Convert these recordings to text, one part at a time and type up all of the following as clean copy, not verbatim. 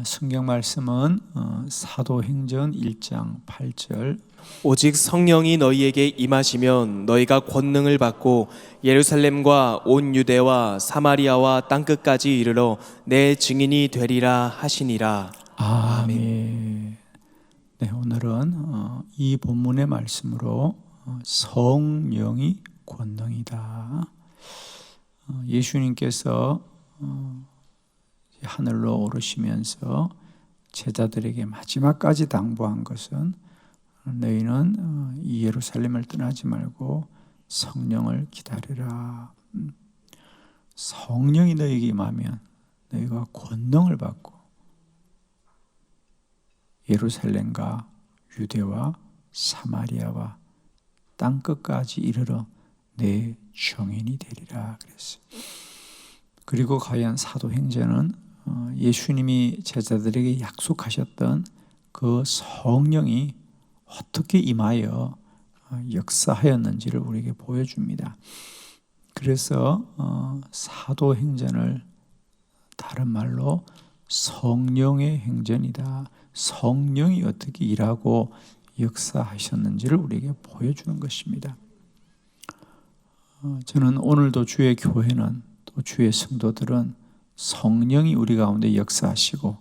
성경 말씀은 사도행전 1장 8절. 오직 성령이 너희에게 임하시면 너희가 권능을 받고 예루살렘과 온 유대와 사마리아와 땅끝까지 이르러 내 증인이 되리라 하시니라. 아멘. 네, 오늘은 이 본문의 말씀으로 성령이 권능이다. 예수님께서 하늘로 오르시면서 제자들에게 마지막까지 당부한 것은 너희는 이 예루살렘을 떠나지 말고 성령을 기다리라. 성령이 너희에게 임하면 너희가 권능을 받고 예루살렘과 유대와 사마리아와 땅끝까지 이르러 내 증인이 되리라 그랬어요. 그리고 과연 사도행전은 예수님이 제자들에게 약속하셨던 그 성령이 어떻게 임하여 역사하였는지를 우리에게 보여줍니다. 그래서 사도행전을 다른 말로 성령의 행전이다. 성령이 어떻게 일하고 역사하셨는지를 우리에게 보여주는 것입니다. 저는 오늘도 주의 교회는 또 주의 성도들은 성령이 우리 가운데 역사하시고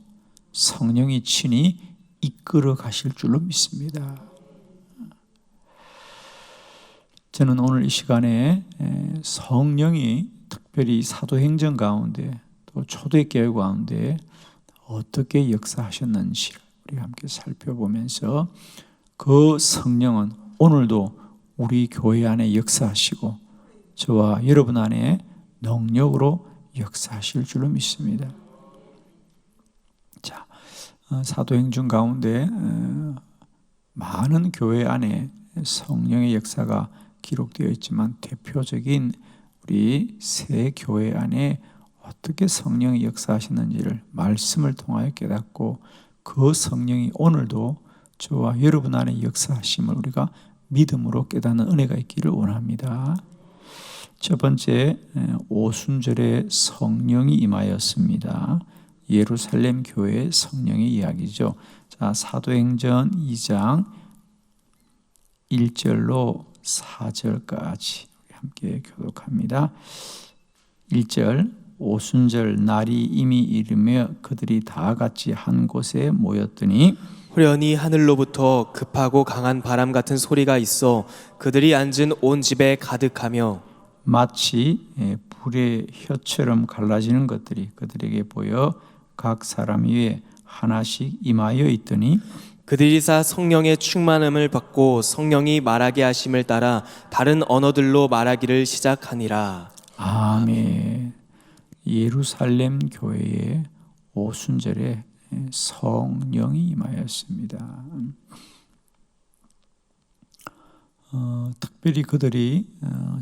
성령이 친히 이끌어 가실 줄로 믿습니다. 저는 오늘 이 시간에 성령이 특별히 사도행전 가운데 또 초대교회 가운데 어떻게 역사하셨는지를 우리가 함께 살펴보면서 그 성령은 오늘도 우리 교회 안에 역사하시고 저와 여러분 안에 능력으로 역사하실 줄로 믿습니다. 자, 사도행전 가운데 많은 교회 안에 성령의 역사가 기록되어 있지만 대표적인 우리 새 교회 안에 어떻게 성령이 역사하시는지를 말씀을 통하여 깨닫고 그 성령이 오늘도 저와 여러분 안에 역사하심을 우리가 믿음으로 깨닫는 은혜가 있기를 원합니다. 첫 번째, 오순절에 성령이 임하였습니다. 예루살렘 교회의 성령의 이야기죠. 자, 사도행전 2장 1절로 4절까지 함께 교독합니다. 1절, 오순절 날이 이미 이르며 그들이 다 같이 한 곳에 모였더니 후련히 하늘로부터 급하고 강한 바람 같은 소리가 있어 그들이 앉은 온 집에 가득하며 마치 불의 혀처럼 갈라지는 것들이 그들에게 보여 각 사람 위에 하나씩 임하여 있더니 그들이 다 성령의 충만함을 받고 성령이 말하게 하심을 따라 다른 언어들로 말하기를 시작하니라. 아멘. 예루살렘 교회의 오순절에 성령이 임하였습니다. 특별히 그들이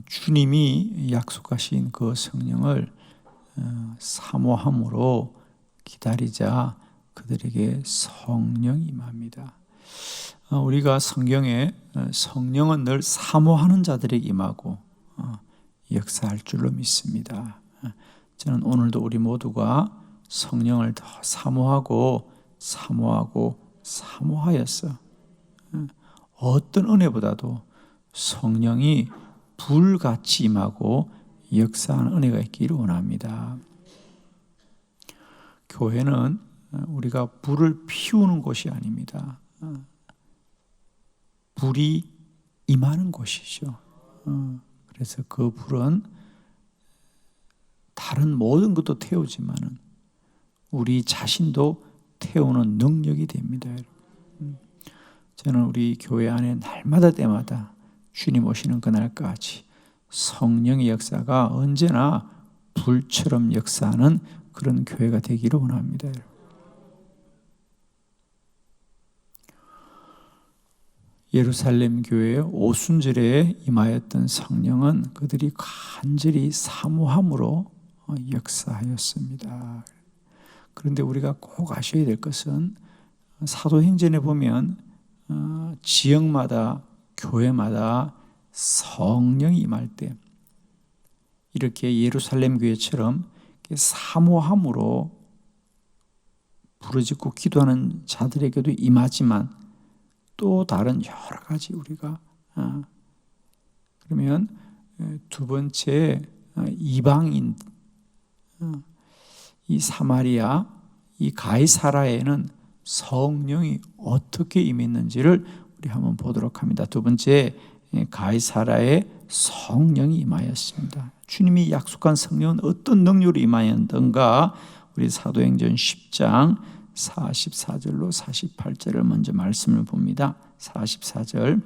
주님이 약속하신 그 성령을 사모함으로 기다리자 그들에게 성령이 임합니다. 우리가 성경에 성령은 늘 사모하는 자들에게 임하고 역사할 줄로 믿습니다. 저는 오늘도 우리 모두가 성령을 더 사모하고 사모하였어. 어떤 은혜보다도 성령이 불같이 임하고 역사하는 은혜가 있기를 원합니다. 교회는 우리가 불을 피우는 곳이 아닙니다. 불이 임하는 곳이죠. 그래서 그 불은 다른 모든 것도 태우지만은 우리 자신도 태우는 능력이 됩니다. 저는 우리 교회 안에 날마다 때마다 주님 오시는 그날까지 성령의 역사가 언제나 불처럼 역사하는 그런 교회가 되기를 원합니다. 예루살렘 교회의 오순절에 임하였던 성령은 그들이 간절히 사모함으로 역사하였습니다. 그런데 우리가 꼭 아셔야 될 것은 사도행전에 보면 지역마다 교회마다 성령이 임할 때 이렇게 예루살렘 교회처럼 사모함으로 부르짖고 기도하는 자들에게도 임하지만 또 다른 여러 가지 우리가 그러면 두 번째 이방인 이 사마리아 이 가이사라에는 성령이 어떻게 임했는지를 우리 한번 보도록 합니다. 두 번째 가이사라에 성령이 임하였습니다. 주님이 약속한 성령은 어떤 능력으로 임하였던가 우리 사도행전 10장 44절로 48절을 먼저 말씀을 봅니다. 44절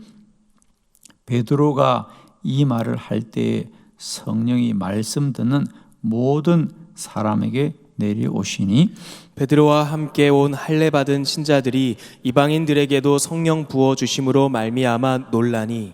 베드로가 이 말을 할 때에 성령이 말씀 듣는 모든 사람에게 내려오시니 베드로와 함께 온 할례 받은 신자들이 이방인들에게도 성령 부어 주심으로 말미암아 놀라니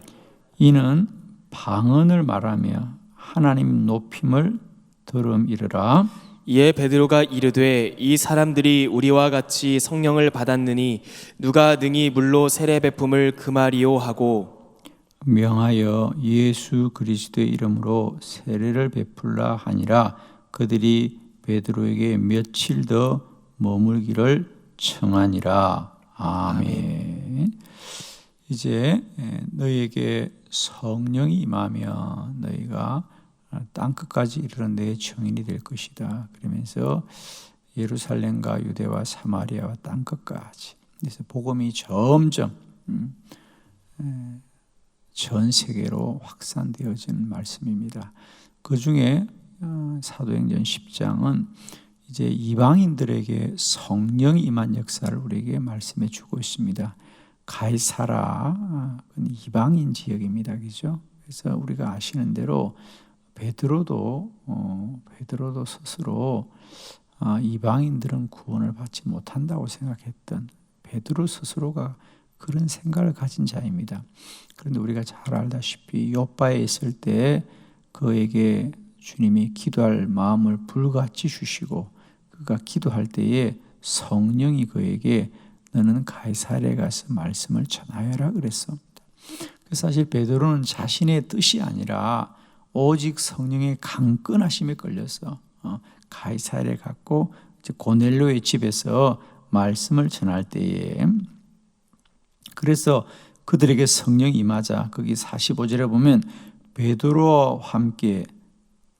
이는 방언을 말하며 하나님 높임을 들음이르라. 이에 베드로가 이르되 이 사람들이 우리와 같이 성령을 받았느니 누가 능히 물로 세례 베품을 금하리요 하고 명하여 예수 그리스도의 이름으로 세례를 베풀라 하니라. 그들이 베드로에게 며칠 더 머물기를 청하니라. 아멘. 이제 너희에게 성령이 임하며 너희가 땅끝까지 이르러 내 증인이 될 것이다. 그러면서 예루살렘과 유대와 사마리아와 땅끝까지. 그래서 복음이 점점 전 세계로 확산되어지는 말씀입니다. 그 중에 사도행전 10장은 이제 이방인들에게 성령이 임한 역사를 우리에게 말씀해 주고 있습니다. 가이사라 이방인 지역입니다, 그죠? 그래서 우리가 아시는 대로 베드로도 스스로 이방인들은 구원을 받지 못한다고 생각했던 베드로 스스로가 그런 생각을 가진 자입니다. 그런데 우리가 잘 알다시피 요빠에 있을 때 그에게 주님이 기도할 마음을 불같이 주시고 그가 기도할 때에 성령이 그에게 너는 가이사랴에 가서 말씀을 전하여라 그랬습니다. 사실 베드로는 자신의 뜻이 아니라 오직 성령의 강건하심에 걸려서 가이사랴에 갔고 고넬료의 집에서 말씀을 전할 때에 그래서 그들에게 성령이 임하자 거기 45절에 보면 베드로와 함께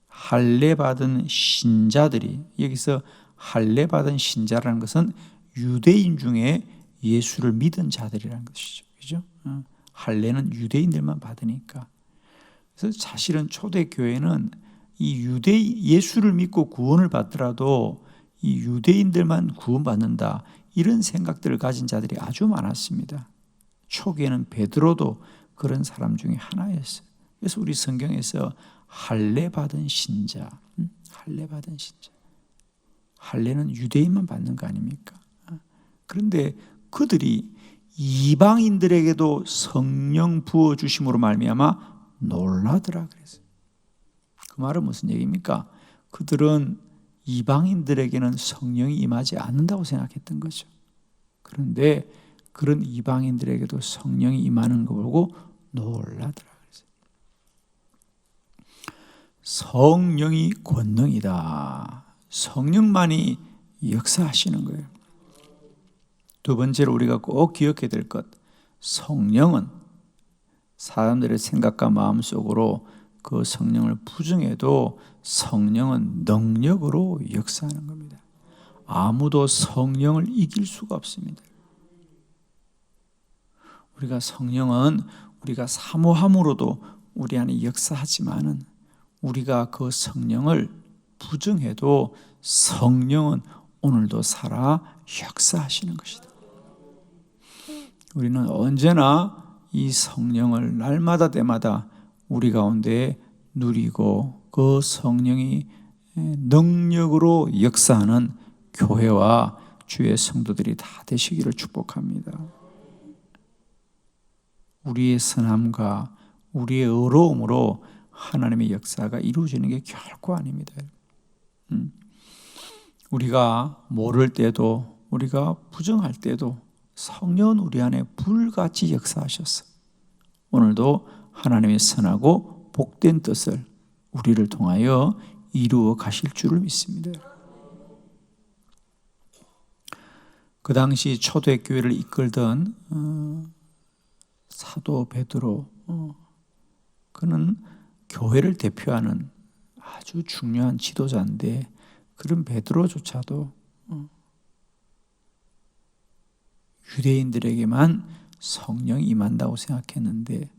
할례 받은 신자들이 여기서 할례 받은 신자라는 것은 유대인 중에 예수를 믿은 자들이라는 것이죠. 그죠? 할례는 유대인들만 받으니까. 그래서 사실은 초대교회는 이 예수를 믿고 구원을 받더라도 이 유대인들만 구원받는다. 이런 생각들을 가진 자들이 아주 많았습니다. 초기에는 베드로도 그런 사람 중에 하나였어요. 그래서 우리 성경에서 할례 받은 신자, 할례 받은 신자. 할례는 유대인만 받는 거 아닙니까? 그런데 그들이 이방인들에게도 성령 부어 주심으로 말미암아 놀라더라 그랬어요. 그 말은 무슨 얘기입니까? 그들은 이방인들에게는 성령이 임하지 않는다고 생각했던 거죠. 그런데 그런 이방인들에게도 성령이 임하는 거 보고 놀라더라 그랬어요. 성령이 권능이다. 성령만이 역사하시는 거예요. 두 번째로 우리가 꼭 기억해야 될 것, 성령은 사람들의 생각과 마음속으로 그 성령을 부정해도 성령은 능력으로 역사하는 겁니다. 아무도 성령을 이길 수가 없습니다. 우리가 성령은 우리가 사모함으로도 우리 안에 역사하지만은 우리가 그 성령을 부정해도 성령은 오늘도 살아 역사하시는 것이다. 우리는 언제나 이 성령을 날마다 때마다 우리 가운데 누리고 그 성령이 능력으로 역사하는 교회와 주의 성도들이 다 되시기를 축복합니다. 우리의 선함과 우리의 의로움으로 하나님의 역사가 이루어지는 게 결코 아닙니다. 우리가 모를 때도 우리가 부정할 때도 성령은 우리 안에 불같이 역사하셨어. 오늘도 하나님의 선하고 복된 뜻을 우리를 통하여 이루어 가실 줄을 믿습니다. 그 당시 초대교회를 이끌던 사도 베드로, 그는 교회를 대표하는 아주 중요한 지도자인데 그런 베드로조차도 유대인들에게만 성령이 임한다고 생각했는데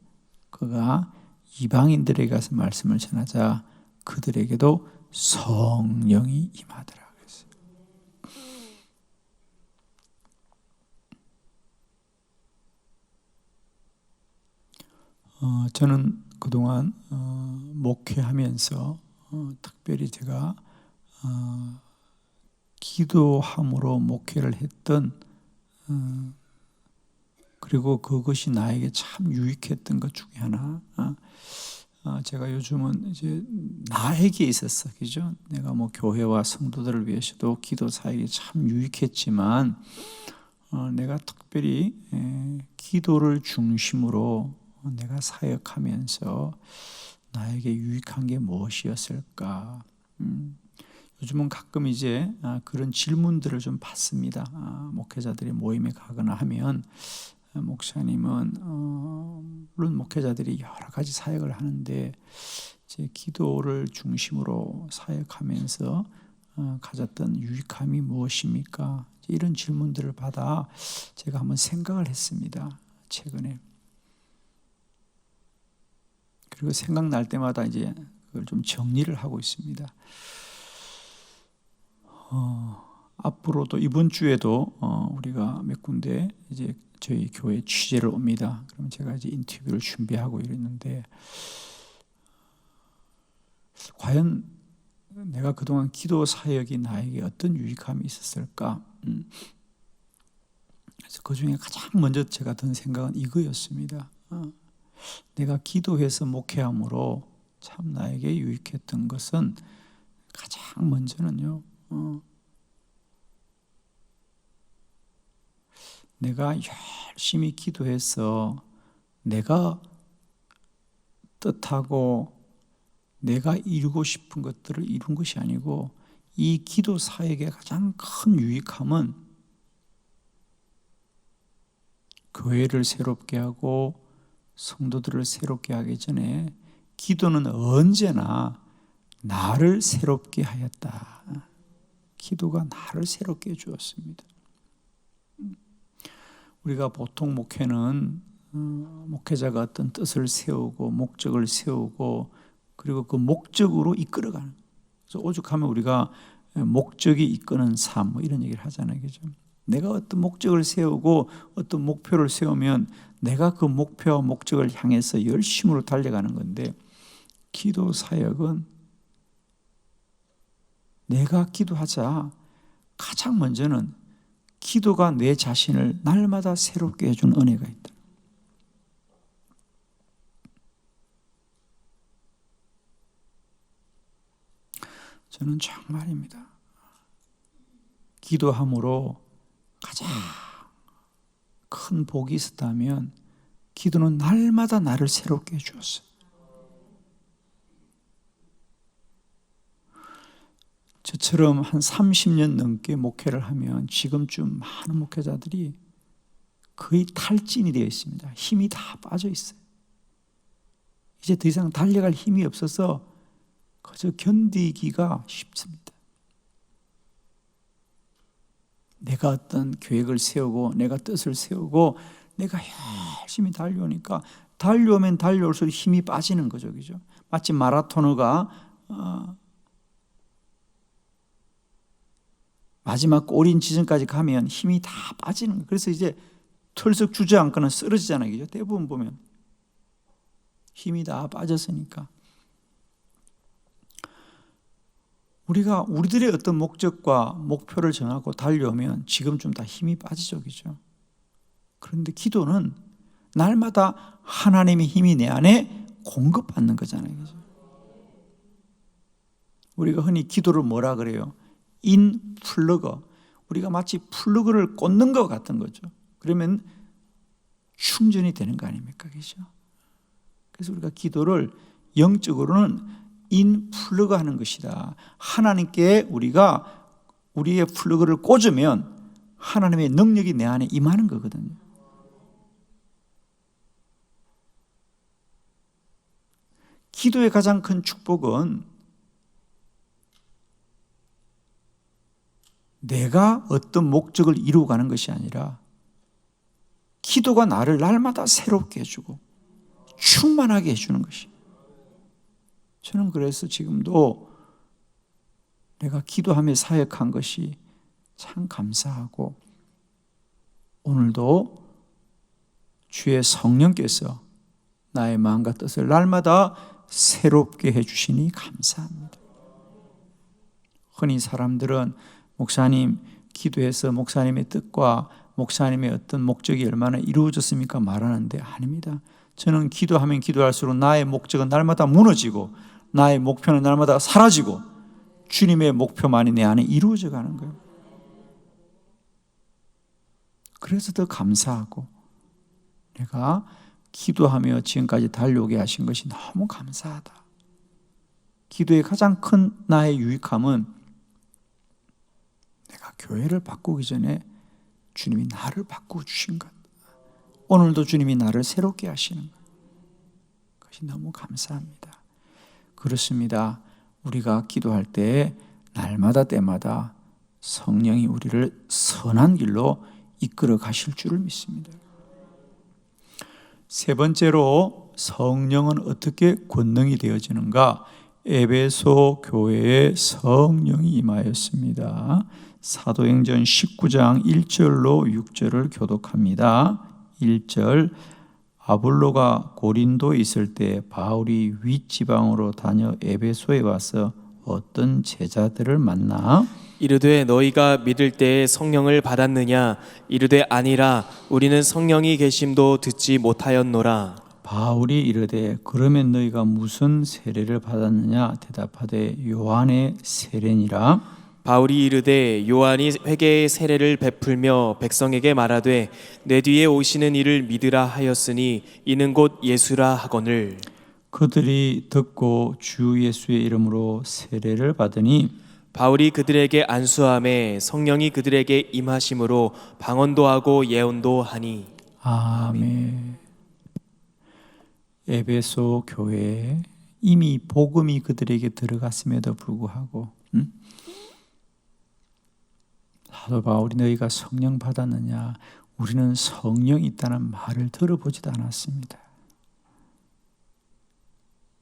그가 이방인들에게 가서 말씀을 전하자 그들에게도 성령이 임하더라 그랬어요. 저는 그동안 목회하면서 특별히 제가 기도함으로 목회를 했던 그리고 그것이 나에게 참 유익했던 것 중에 하나, 제가 요즘은 이제 나에게 있었어, 그죠? 내가 뭐 교회와 성도들을 위해서도 기도 사역이 참 유익했지만 내가 특별히 기도를 중심으로 내가 사역하면서 나에게 유익한 게 무엇이었을까? 요즘은 가끔 이제 그런 질문들을 좀 받습니다. 목회자들이 모임에 가거나 하면 목사님은 물론 목회자들이 여러 가지 사역을 하는데 제 기도를 중심으로 사역하면서 가졌던 유익함이 무엇입니까? 이런 질문들을 받아 제가 한번 생각을 했습니다. 최근에. 그리고 생각날 때마다 이제 그걸 좀 정리를 하고 있습니다. 앞으로도 이번 주에도 우리가 몇 군데 이제 저희 교회 취재를 옵니다. 그럼 제가 이제 인터뷰를 준비하고 이랬는데 과연 내가 그동안 기도 사역이 나에게 어떤 유익함이 있었을까? 그래서 그 중에 가장 먼저 제가 든 생각은 이거였습니다. 내가 기도해서 목회함으로 참 나에게 유익했던 것은 가장 먼저는요, 내가 열심히 기도해서 내가 뜻하고 내가 이루고 싶은 것들을 이룬 것이 아니고 이 기도 사역의 가장 큰 유익함은 교회를 새롭게 하고 성도들을 새롭게 하기 전에 기도는 언제나 나를 새롭게 하였다. 기도가 나를 새롭게 해주었습니다. 우리가 보통 목회는 목회자가 어떤 뜻을 세우고 목적을 세우고 그리고 그 목적으로 이끌어가는, 그래서 오죽하면 우리가 목적이 이끄는 삶 뭐 이런 얘기를 하잖아요, 그죠? 내가 어떤 목적을 세우고 어떤 목표를 세우면 내가 그 목표와 목적을 향해서 열심으로 달려가는 건데 기도 사역은 내가 기도하자 가장 먼저는 기도가 내 자신을 날마다 새롭게 해준 은혜가 있다. 저는 정말입니다. 기도함으로 가장 큰 복이 있었다면 기도는 날마다 나를 새롭게 해주었어요. 저처럼 한 30년 넘게 목회를 하면 지금쯤 많은 목회자들이 거의 탈진이 되어 있습니다. 힘이 다 빠져 있어요. 이제 더 이상 달려갈 힘이 없어서 그저 견디기가 쉽습니다. 내가 어떤 계획을 세우고 내가 뜻을 세우고 내가 열심히 달려오니까 달려오면 달려올수록 힘이 빠지는 거죠, 그죠? 마치 마라토너가 마지막 골인 지점까지 가면 힘이 다 빠지는 거예요. 그래서 이제 털썩 주저앉거나 쓰러지잖아요, 그죠? 대부분 보면 힘이 다 빠졌으니까. 우리가 우리들의 어떤 목적과 목표를 정하고 달려오면 지금쯤 다 힘이 빠지죠, 그죠? 그런데 기도는 날마다 하나님의 힘이 내 안에 공급받는 거잖아요, 그죠? 우리가 흔히 기도를 뭐라 그래요? 인플러거. 우리가 마치 플러그를 꽂는 것 같은 거죠. 그러면 충전이 되는 거 아닙니까, 그죠? 그래서 우리가 기도를 영적으로는 인플러그 하는 것이다. 하나님께 우리가 우리의 플러그를 꽂으면 하나님의 능력이 내 안에 임하는 거거든요. 기도의 가장 큰 축복은 내가 어떤 목적을 이루어가는 것이 아니라 기도가 나를 날마다 새롭게 해주고 충만하게 해주는 것이. 저는 그래서 지금도 내가 기도하며 사역한 것이 참 감사하고, 오늘도 주의 성령께서 나의 마음과 뜻을 날마다 새롭게 해주시니 감사합니다. 흔히 사람들은 목사님, 기도해서 목사님의 뜻과 목사님의 어떤 목적이 얼마나 이루어졌습니까? 말하는데 아닙니다. 저는 기도하면 기도할수록 나의 목적은 날마다 무너지고 나의 목표는 날마다 사라지고 주님의 목표만이 내 안에 이루어져 가는 거예요. 그래서 더 감사하고, 내가 기도하며 지금까지 달려오게 하신 것이 너무 감사하다. 기도의 가장 큰 나의 유익함은 내가 교회를 바꾸기 전에 주님이 나를 바꾸어 주신 것, 오늘도 주님이 나를 새롭게 하시는 것, 그것이 너무 감사합니다. 그렇습니다. 우리가 기도할 때 날마다 때마다 성령이 우리를 선한 길로 이끌어 가실 줄을 믿습니다. 세 번째로 성령은 어떻게 권능이 되어지는가? 에베소 교회에 성령이 임하였습니다. 사도행전 19장 1절로 6절을 교독합니다. 1절, 아볼로가 고린도에 있을 때 바울이 윗지방으로 다녀 에베소에 와서 어떤 제자들을 만나 이르되 너희가 믿을 때에 성령을 받았느냐? 이르되 아니라 우리는 성령이 계심도 듣지 못하였노라. 바울이 이르되 그러면 너희가 무슨 세례를 받았느냐? 대답하되 요한의 세례니라. 바울이 이르되 요한이 회개의 세례를 베풀며 백성에게 말하되 내 뒤에 오시는 이를 믿으라 하였으니 이는 곧 예수라 하거늘. 그들이 듣고 주 예수의 이름으로 세례를 받으니 바울이 그들에게 안수함에 성령이 그들에게 임하심으로 방언도 하고 예언도 하니. 아멘. 에베소 교회에 이미 복음이 그들에게 들어갔음에도 불구하고 사도 바울이 너희가 성령 받았느냐? 우리는 성령이 있다는 말을 들어보지도 않았습니다.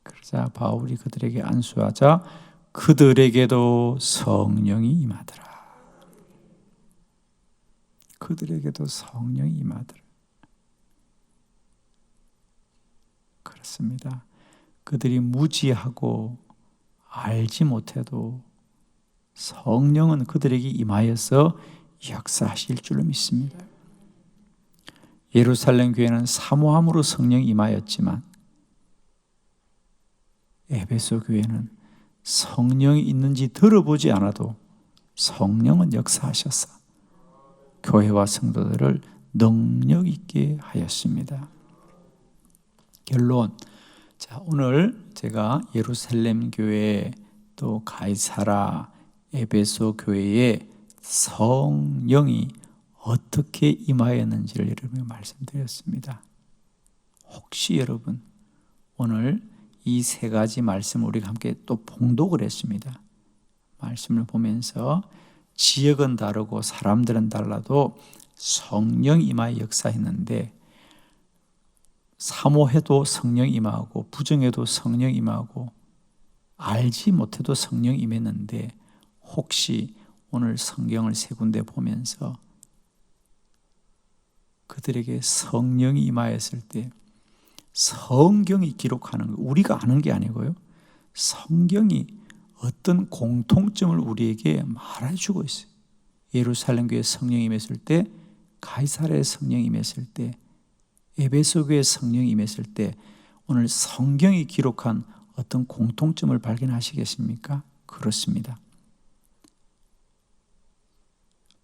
그러자 바울이 그들에게 안수하자 그들에게도 성령이 임하더라. 그들에게도 성령이 임하더라. 그렇습니다. 그들이 무지하고 알지 못해도 성령은 그들에게 임하여서 역사하실 줄로 믿습니다. 예루살렘 교회는 사모함으로 성령이 임하였지만 에베소 교회는 성령이 있는지 들어보지 않아도 성령은 역사하셔서 교회와 성도들을 능력 있게 하였습니다. 결론, 자, 오늘 제가 예루살렘 교회 또 가이사라 에베소 교회에 성령이 어떻게 임하였는지를 여러분에게 말씀드렸습니다. 혹시 여러분 오늘 이 세 가지 말씀을 우리가 함께 또 봉독을 했습니다. 말씀을 보면서 지역은 다르고 사람들은 달라도 성령 임하여 역사했는데, 사모해도 성령 임하고 부정해도 성령 임하고 알지 못해도 성령 임했는데, 혹시 오늘 성경을 세 군데 보면서 그들에게 성령이 임하였을 때 성경이 기록하는 거, 우리가 아는 게 아니고요, 성경이 어떤 공통점을 우리에게 말해주고 있어요. 예루살렘 교회 성령이 임했을 때, 가이사랴의 성령이 임했을 때, 에베소 교회 성령이 임했을 때 오늘 성경이 기록한 어떤 공통점을 발견하시겠습니까? 그렇습니다.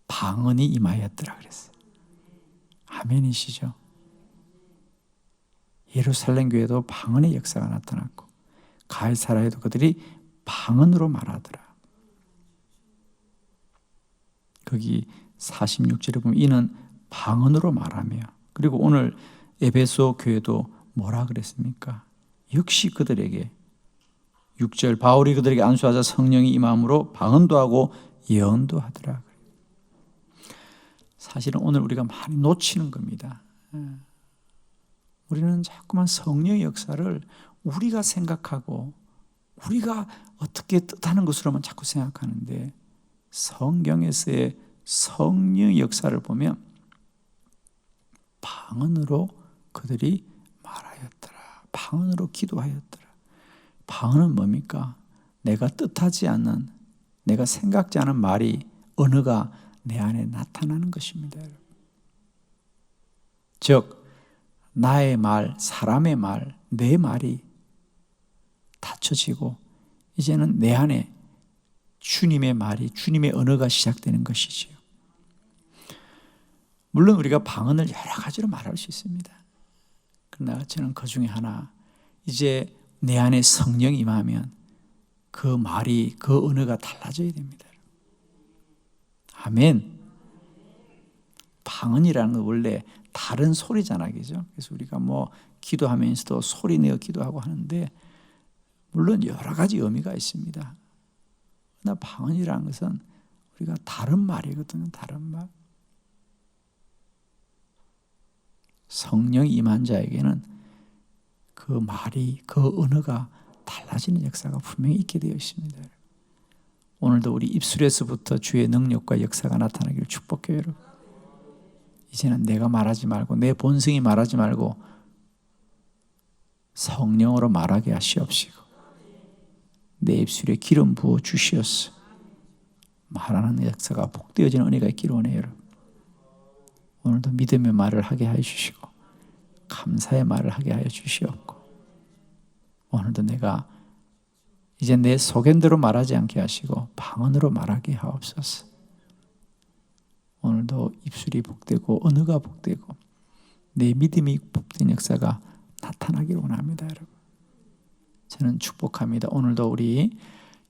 방언이 임하였더라 그랬어요. 아멘이시죠? 예루살렘 교회도 방언의 역사가 나타났고 가이사랴에도 그들이 방언으로 말하더라. 거기 46절에 보면 이는 방언으로 말하며, 그리고 오늘 에베소 교회도 뭐라 그랬습니까? 역시 그들에게 6절 바울이 그들에게 안수하자 성령이 임함으로 방언도 하고 예언도 하더라. 사실은 오늘 우리가 많이 놓치는 겁니다. 우리는 자꾸만 성령의 역사를 우리가 생각하고 우리가 어떻게 뜻하는 것으로만 자꾸 생각하는데, 성경에서의 성령의 역사를 보면 방언으로 그들이 말하였더라. 방언으로 기도하였더라. 방언은 뭡니까? 내가 뜻하지 않는, 내가 생각지 않은 말이, 언어가 내 안에 나타나는 것입니다. 즉 나의 말, 사람의 말, 내 말이 닫혀지고 이제는 내 안에 주님의 말이, 주님의 언어가 시작되는 것이지요. 물론 우리가 방언을 여러 가지로 말할 수 있습니다. 그러나 저는 그 중에 하나, 이제 내 안에 성령이 임하면 그 말이, 그 언어가 달라져야 됩니다. 아멘. 방언이라는 건 원래 다른 소리잖아, 그죠? 그래서 우리가 뭐 기도하면서도 소리 내어 기도하고 하는데, 물론 여러 가지 의미가 있습니다. 그러나 방언이라는 것은 우리가 다른 말이거든요, 다른 말. 성령이 임한 자에게는 그 말이, 그 언어가 달라지는 역사가 분명히 있게 되어 있습니다. 오늘도 우리 입술에서부터 주의 능력과 역사가 나타나기를 축복해요, 여러분. 이제는 내가 말하지 말고, 내 본성이 말하지 말고 성령으로 말하게 하시옵시고, 내 입술에 기름 부어 주시옵소서. 말하는 역사가 복되어지는 은혜가 있기를 원해요, 여러분. 오늘도 믿음의 말을 하게 하여 주시고 감사의 말을 하게 하여 주시옵고, 오늘도 내가 이제 내 소견대로 말하지 않게 하시고 방언으로 말하게 하옵소서. 오늘도 입술이 복되고 언어가 복되고 내 믿음이 복된 역사가 나타나기를 원합니다, 여러분. 저는 축복합니다. 오늘도 우리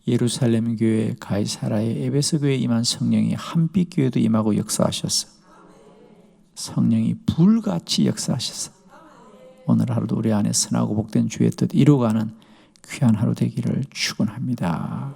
예루살렘 교회, 가이사라의 에베소 교회에 임한 성령이 한빛 교회도 임하고 역사하셔서 성령이 불같이 역사하셔서 오늘 하루도 우리 안에 선하고 복된 주의 뜻 이루어가는 귀한 하루 되기를 축원합니다.